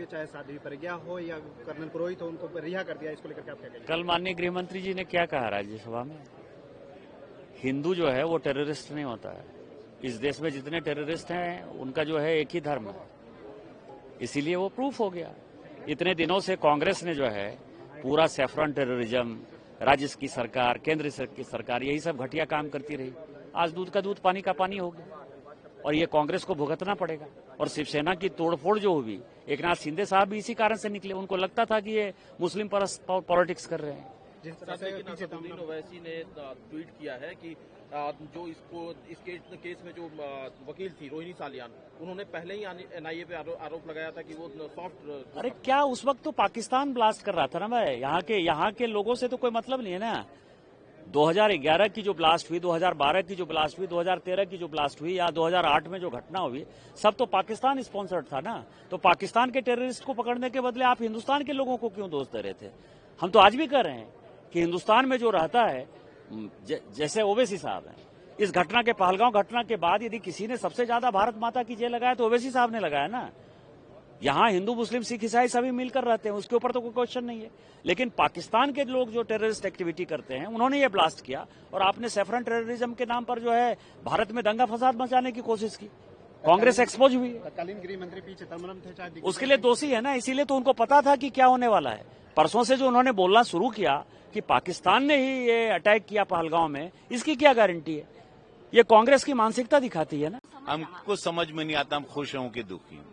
थे, चाहे साध्वी प्रज्ञा हो या कर्नल पुरोहित हो, उनको रिहा कर दिया, इसको लेकर के आप क्या कहेंगे? कल माननीय गृह मंत्री जी ने क्या कहा राज्यसभा में? हिंदू जो है वो टेररिस्ट नहीं होता है। इस देश में जितने टेररिस्ट हैं उनका जो है एक ही धर्म है, इसीलिए वो प्रूफ हो गया। इतने दिनों से कांग्रेस ने जो है पूरा सैफरन टेररिज्म, राज्य की सरकार, केंद्र की सरकार, यही सब घटिया काम करती रही। आज दूध का दूध पानी का पानी हो गया और ये कांग्रेस को भुगतना पड़ेगा। और शिवसेना की तोड़फोड़ जो हुई, एकनाथ शिंदे साहब भी इसी कारण से निकले। उनको लगता था कि ये मुस्लिम पॉलिटिक्स कर रहे हैं। जिस तरह से असदुद्दीन ओवैसी ने ट्वीट किया है कि जो इस केस में जो वकील थी रोहिणी सालियान, उन्होंने पहले ही एनआईए पे आरोप लगाया था कि वो सॉफ्ट। अरे क्या उस वक्त तो पाकिस्तान ब्लास्ट कर रहा था ना भाई, यहाँ के लोगों से तो कोई मतलब नहीं है ना। 2011 की जो ब्लास्ट हुई, 2012 की जो ब्लास्ट हुई, 2013 की जो ब्लास्ट हुई या 2008 में जो घटना हुई, सब तो पाकिस्तान स्पॉन्सर्ड था ना। तो पाकिस्तान के टेररिस्ट को पकड़ने के बदले आप हिंदुस्तान के लोगों को क्यों दोष दे रहे थे? हम तो आज भी कह रहे हैं कि हिंदुस्तान में जो रहता है, जैसे ओवैसी साहब हैं, इस घटना के, पहलगांव घटना के बाद यदि किसी ने सबसे ज्यादा भारत माता की जय लगाया तो ओवैसी साहब ने लगाया ना। यहाँ हिंदू, मुस्लिम, सिख, ईसाई सभी मिलकर रहते हैं, उसके ऊपर तो कोई क्वेश्चन नहीं है। लेकिन पाकिस्तान के लोग जो टेररिस्ट एक्टिविटी करते हैं, उन्होंने ये ब्लास्ट किया और आपने सैफरन टेररिज्म के नाम पर जो है भारत में दंगा फसाद मचाने की कोशिश की। कांग्रेस एक्सपोज हुई है। तत्कालीन गृह मंत्री पी चिदम्बरम थे, चाहे उसके लिए दोषी है ना, इसीलिए तो उनको पता था कि क्या होने वाला है। परसों से जो उन्होंने बोलना शुरू किया कि पाकिस्तान ने ही ये अटैक किया पहलगांव में, इसकी क्या गारंटी है? ये कांग्रेस की मानसिकता दिखाती है ना। हमको समझ में नहीं आता, हम खुश हों कि दुखी हूं,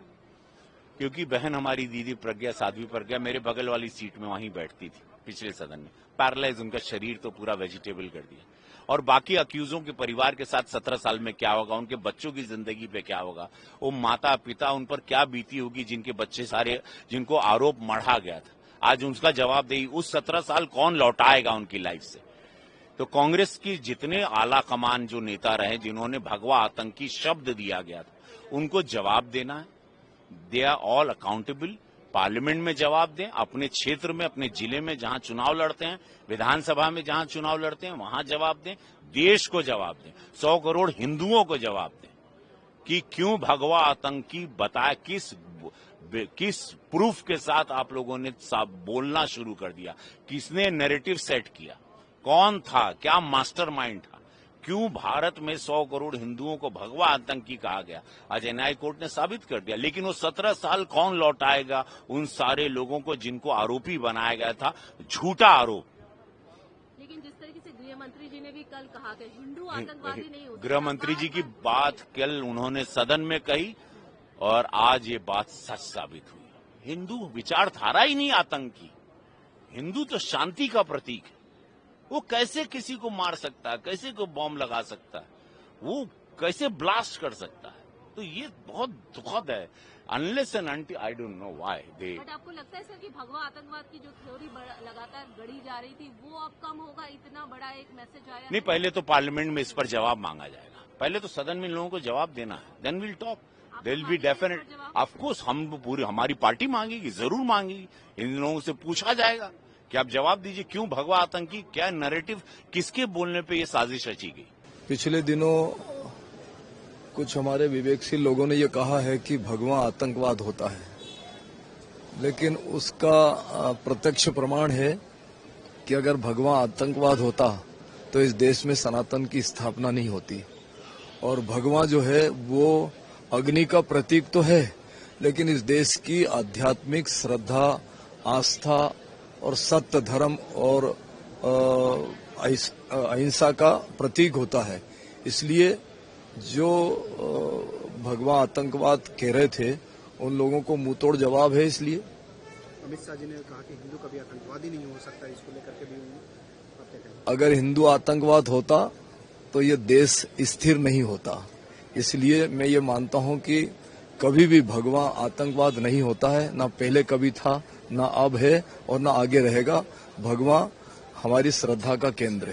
क्योंकि बहन हमारी दीदी प्रज्ञा, साध्वी प्रज्ञा मेरे बगल वाली सीट में वहीं बैठती थी पिछले सदन में। पैरालाइज उनका शरीर तो पूरा वेजिटेबल कर दिया। और बाकी अक्यूजों के परिवार के साथ 17 साल में क्या होगा, उनके बच्चों की जिंदगी पे क्या होगा, वो माता पिता उन पर क्या बीती होगी जिनके बच्चे सारे, जिनको आरोप मढ़ा गया था, आज उनका जवाब दे। उस 17 साल कौन लौटाएगा उनकी लाइफ से? तो कांग्रेस की जितने आला कमान जो नेता रहे, जिन्होंने भगवा आतंकी शब्द दिया गया था, उनको जवाब देना है। They are all accountable. Parliament में जवाब दें, अपने क्षेत्र में, अपने जिले में जहां चुनाव लड़ते हैं, विधानसभा में जहां चुनाव लड़ते हैं, वहां जवाब दें। देश को जवाब दें, 100 करोड़ हिंदुओं को जवाब दें कि क्यों भगवा आतंकी बताया, किस प्रूफ के साथ आप लोगों ने बोलना शुरू कर दिया, किसने नैरेटिव सेट किया, कौन था, क्या मास्टरमाइंड था, क्यों भारत में 100 करोड़ हिंदुओं को भगवा आतंकी कहा गया? आज एनआईए कोर्ट ने साबित कर दिया। लेकिन वो 17 साल कौन लौटाएगा उन सारे लोगों को जिनको आरोपी बनाया गया था, झूठा आरोप। लेकिन जिस तरीके से गृह मंत्री जी ने भी कल कहा कि हिंदू आतंकवादी नहीं होते, गृह मंत्री जी की बात कल उन्होंने सदन में कही और आज ये बात सच साबित हुई। हिंदू विचारधारा ही नहीं आतंकी, हिंदू तो शांति का प्रतीक है। वो कैसे किसी को मार सकता है, कैसे को बॉम्ब लगा सकता है, वो कैसे ब्लास्ट कर सकता है? तो ये बहुत दुखद है। Unless and until, I don't know why they. But आपको लगता है सर कि भगवा आतंकवाद की जो थ्योरी लगातार गढ़ी जा रही थी, वो अब कम होगा? इतना बड़ा एक मैसेज आया नहीं, पहले तो पार्लियामेंट में इस पर जवाब मांगा जाएगा। पहले तो सदन में इन लोगों को जवाब देना है, then will talk, there will be definite. Of course हम पूरी, हमारी पार्टी मांगेगी, जरूर मांगेगी। इन लोगों से पूछा जाएगा कि आप जवाब दीजिए, क्यों भगवा आतंकी, क्या नैरेटिव, किसके बोलने पे ये साजिश रची गई? पिछले दिनों कुछ हमारे विवेकशील लोगों ने ये कहा है कि भगवा आतंकवाद होता है, लेकिन उसका प्रत्यक्ष प्रमाण है कि अगर भगवा आतंकवाद होता तो इस देश में सनातन की स्थापना नहीं होती। और भगवा जो है वो अग्नि का प्रतीक तो है, लेकिन इस देश की आध्यात्मिक श्रद्धा, आस्था और सत्य, धर्म और अहिंसा का प्रतीक होता है। इसलिए जो भगवा आतंकवाद कह रहे थे, उन लोगों को मुंहतोड़ जवाब है। इसलिए अमित शाह जी ने कहा कि हिंदू कभी आतंकवादी नहीं हो सकता, इसको लेकर के भी आप क्या कहेंगे? अगर हिंदू आतंकवाद होता तो ये देश स्थिर नहीं होता। इसलिए मैं ये मानता हूं कि कभी भी भगवा आतंकवाद नहीं होता है, ना पहले कभी था, ना अब है और ना आगे रहेगा। भगवा हमारी श्रद्धा का केंद्र है।